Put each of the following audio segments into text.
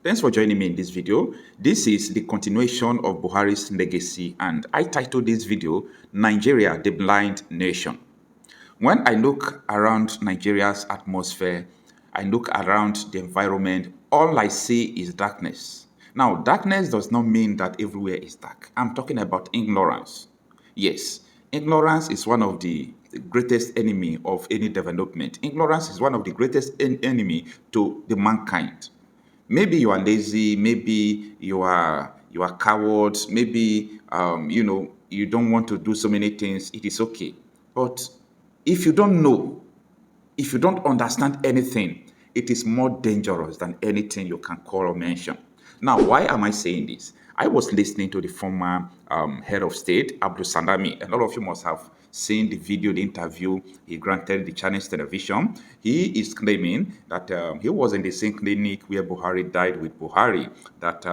Thanks for joining me in this video. This is the continuation of Buhari's legacy, and I titled this video, Nigeria, the Blind Nation. When I look around Nigeria's atmosphere, I look around the environment, all I see is darkness. Now, darkness does not mean that everywhere is dark. I'm talking about ignorance. Yes, ignorance is one of the greatest enemy of any development. Ignorance is one of the greatest enemy to the mankind. Maybe you are lazy, maybe you are cowards, maybe you don't want to do so many things. It is okay. But if you don't know, if you don't understand anything, it is more dangerous than anything you can call or mention. Now, why am I saying this? I was listening to the former head of state, Abdul Salami. A lot of you must have seen the video, the interview he granted the Chinese television. He is claiming that he was in the same clinic where Buhari died with Buhari, that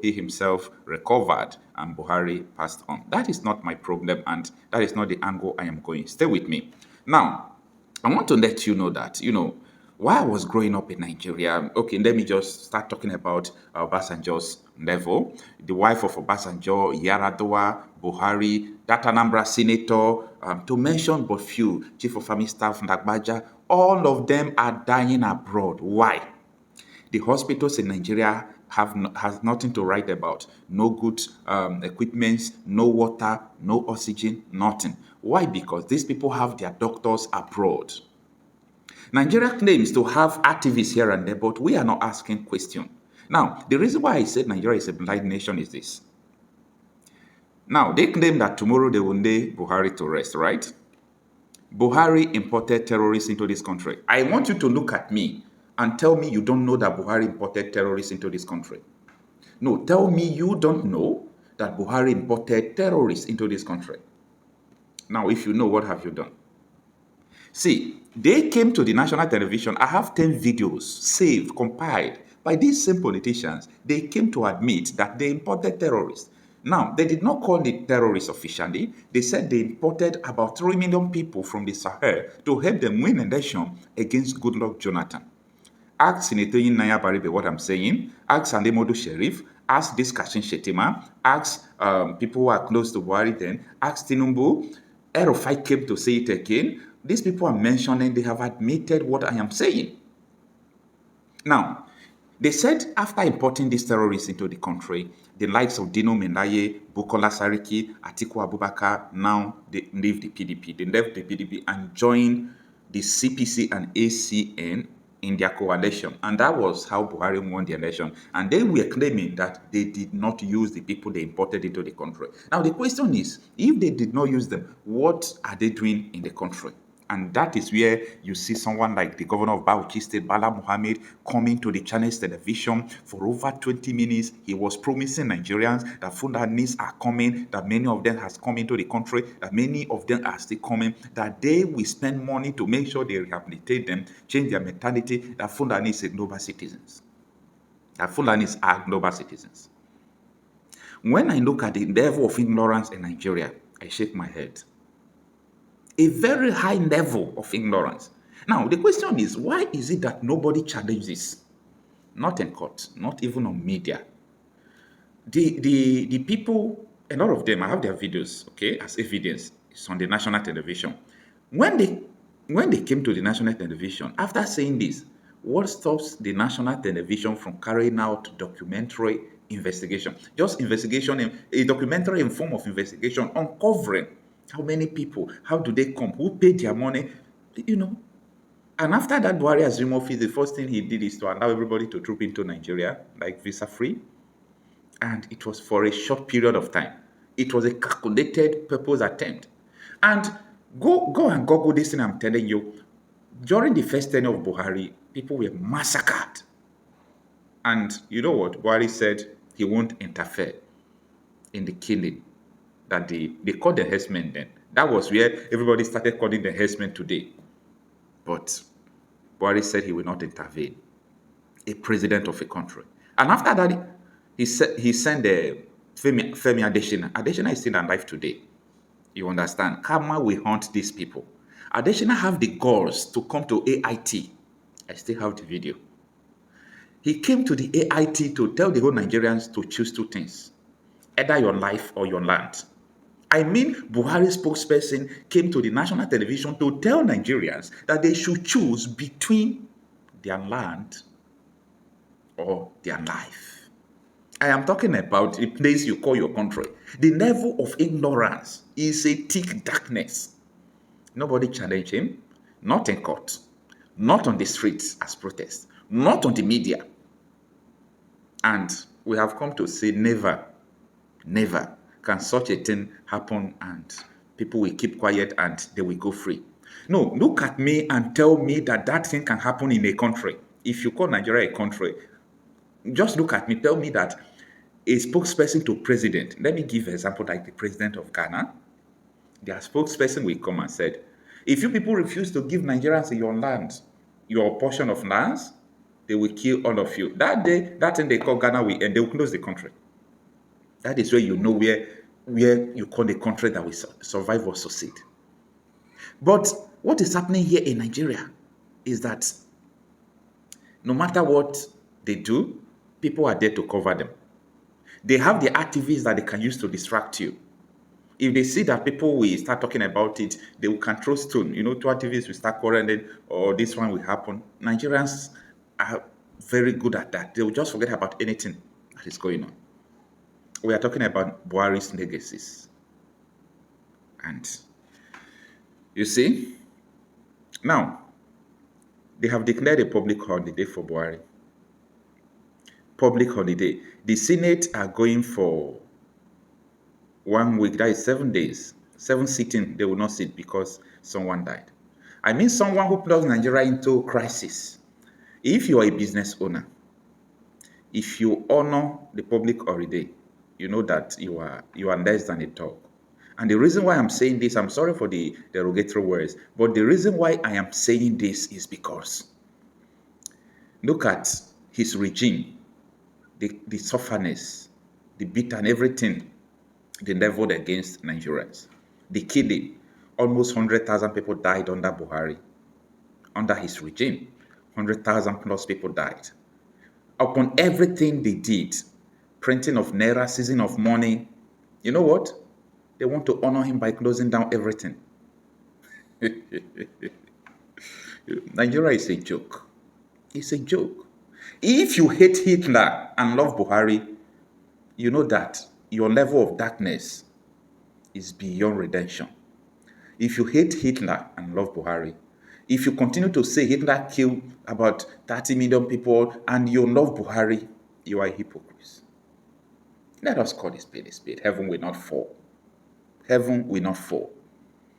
he himself recovered and Buhari passed on. That is not my problem, and that is not the angle I am going. Stay with me. Now, I want to let you know that, while I was growing up in Nigeria, okay, let me just start talking about Obasanjo's level. The wife of Obasanjo, Yaradua, Buhari, that Anambra senator, to mention but few, Chief of Army Staff Ndagbaja, all of them are dying abroad. Why? The hospitals in Nigeria has nothing to write about. No good equipments, no water, no oxygen, nothing. Why? Because these people have their doctors abroad. Nigeria claims to have activists here and there, but we are not asking questions. Now, the reason why I said Nigeria is a blind nation is this. Now, they claim that tomorrow they will lay Buhari to rest, right? Buhari imported terrorists into this country. I want you to look at me and tell me you don't know that Buhari imported terrorists into this country. No, tell me you don't know that Buhari imported terrorists into this country. Now, if you know, what have you done? See, they came to the national television. I have 10 videos saved, compiled by these same politicians. They came to admit that they imported terrorists. Now, they did not call it terrorists officially. They said they imported about 3 million people from the Sahel to help them win an election against Goodluck Jonathan. Ask Senator Naya Baribe what I'm saying. Ask Sandemodu Sheriff. Ask this Kashin Shetima. Ask people who are close to Buhari then. Ask Tinubu. Erofai came to say it again. These people are mentioning, they have admitted what I am saying. Now, they said after importing these terrorists into the country, the likes of Dino Mendaye, Bukola Sariki, Atiku Abubakar, now they leave the PDP. They left the PDP and joined the CPC and ACN in their coalition. And that was how Buhari won the election. And they were claiming that they did not use the people they imported into the country. Now, the question is, if they did not use them, what are they doing in the country? And that is where you see someone like the governor of Bauchi State, Bala Mohammed, coming to the Chinese television for over 20 minutes. He was promising Nigerians that Fulanis are coming, that many of them has come into the country, that many of them are still coming, that they will spend money to make sure they rehabilitate them, change their mentality, that Fulanis are global citizens. That Fulanis are global citizens. When I look at the level of ignorance in Nigeria, I shake my head. A very high level of ignorance. Now, the question is, why is it that nobody challenges? Not in court, not even on media. The people, a lot of them, I have their videos, okay, as evidence. It's on the national television. When they came to the national television, after saying this, what stops the national television from carrying out documentary investigation? Just investigation, a documentary in form of investigation, uncovering how many people, how do they come, who paid their money, And after that, Buhari has removed office, the first thing he did is to allow everybody to troop into Nigeria, like visa-free. And it was for a short period of time. It was a calculated purpose attempt. And go and Google this thing I'm telling you. During the first tenure of Buhari, people were massacred. And you know what? Buhari said he won't interfere in the killing. That they called the herdsmen then. That was where everybody started calling the herdsmen today. But Buhari said he will not intervene. A president of a country. And after that, he sent Femi Adesina. Adesina is still alive today. You understand? Karma will hunt these people. Adesina have the balls to come to AIT. I still have the video. He came to the AIT to tell the whole Nigerians to choose two things, either your life or your land. I mean, Buhari's spokesperson came to the national television to tell Nigerians that they should choose between their land or their life. I am talking about a place you call your country. The level of ignorance is a thick darkness. Nobody challenged him, not in court, not on the streets as protest, not on the media. And we have come to say never, never can such a thing happen and people will keep quiet and they will go free. No, look at me and tell me that that thing can happen in a country. If you call Nigeria a country, just look at me, tell me that a spokesperson to president, let me give an example like the president of Ghana, their spokesperson will come and said, if you people refuse to give Nigerians your land, your portion of lands, they will kill all of you. That day, that thing they call Ghana will end, they will close the country. That is where you know where you call the country that will survive or succeed. But what is happening here in Nigeria is that no matter what they do, people are there to cover them. They have the activists that they can use to distract you. If they see that people will start talking about it, they will can throw stone. You know, two activists will start quarreling, or this one will happen. Nigerians are very good at that. They will just forget about anything that is going on. We are talking about Buhari's legacies. And you see, now, they have declared a public holiday for Buhari. Public holiday. The Senate are going for 1 week, that is 7 days. 7 sitting, they will not sit because someone died. I mean someone who plugs Nigeria into crisis. If you are a business owner, if you honor the public holiday, you know that you are less than a dog. And the reason why I'm saying this, I'm sorry for the derogatory words, but the reason why I am saying this is because look at his regime, the sufferness, the bitter and everything they leveled against Nigerians. The killing, almost 100,000 people died under Buhari, under his regime. 100,000 plus people died. Upon everything they did, printing of naira, seizing of money, you know what? They want to honor him by closing down everything. Nigeria is a joke. It's a joke. If you hate Hitler and love Buhari, you know that your level of darkness is beyond redemption. If you hate Hitler and love Buhari, if you continue to say Hitler killed about 30 million people and you love Buhari, you are a hypocrite. Let us call a spade a spade. Heaven will not fall. Heaven will not fall.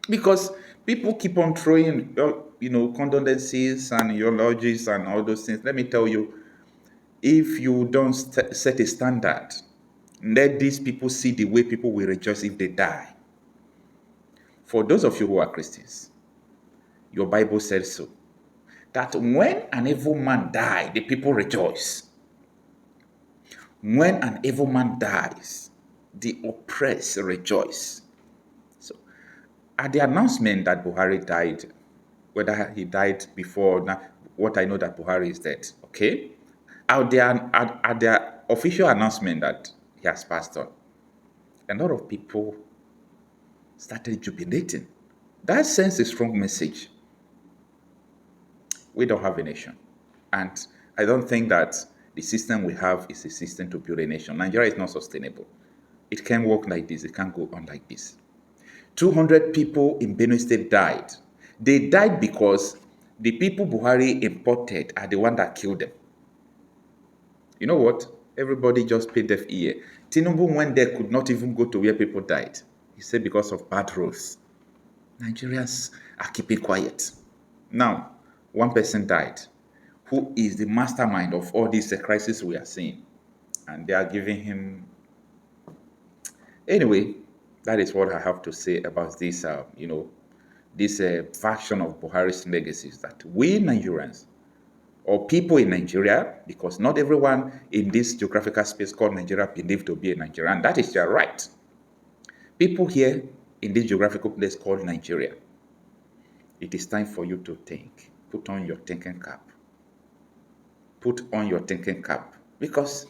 Because people keep on throwing, condolences and eulogies and all those things. Let me tell you, if you don't set a standard, let these people see the way people will rejoice if they die. For those of you who are Christians, your Bible says so, that when an evil man dies, the people rejoice. When an evil man dies, the oppressed rejoice. So, at the announcement that Buhari died, whether he died before, now, what I know that Buhari is dead, okay? At their official announcement that he has passed on, a lot of people started jubilating. That sends a strong message. We don't have a nation. And I don't think that the system we have is a system to build a nation. Nigeria is not sustainable. It can't work like this. It can't go on like this. 200 people in Benue State died. They died because the people Buhari imported are the one that killed them. You know what? Everybody just paid deaf ear. Tinubu went there, could not even go to where people died. He said because of bad roads. Nigerians are keeping quiet. Now, one person died, who is the mastermind of all these crises we are seeing. And they are giving him... Anyway, that is what I have to say about this, this faction of Buhari's legacies that we Nigerians, or people in Nigeria, because not everyone in this geographical space called Nigeria believe to be a Nigerian. That is their right. People here in this geographical place called Nigeria, it is time for you to think. Put on your thinking cap. put on your thinking cap. Because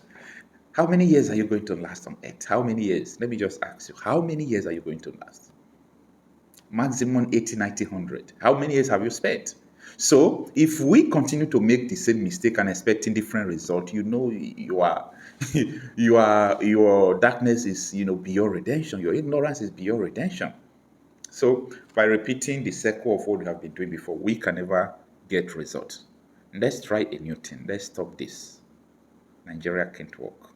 how many years are you going to last on earth? How many years? Let me just ask you, how many years are you going to last? Maximum 80, 90, 100. How many years have you spent? So if we continue to make the same mistake and expecting different result, you know you are your darkness is beyond redemption. Your ignorance is beyond redemption. So by repeating the circle of what we have been doing before, we can never get results. Let's try a new thing. Let's stop this. Nigeria can't work.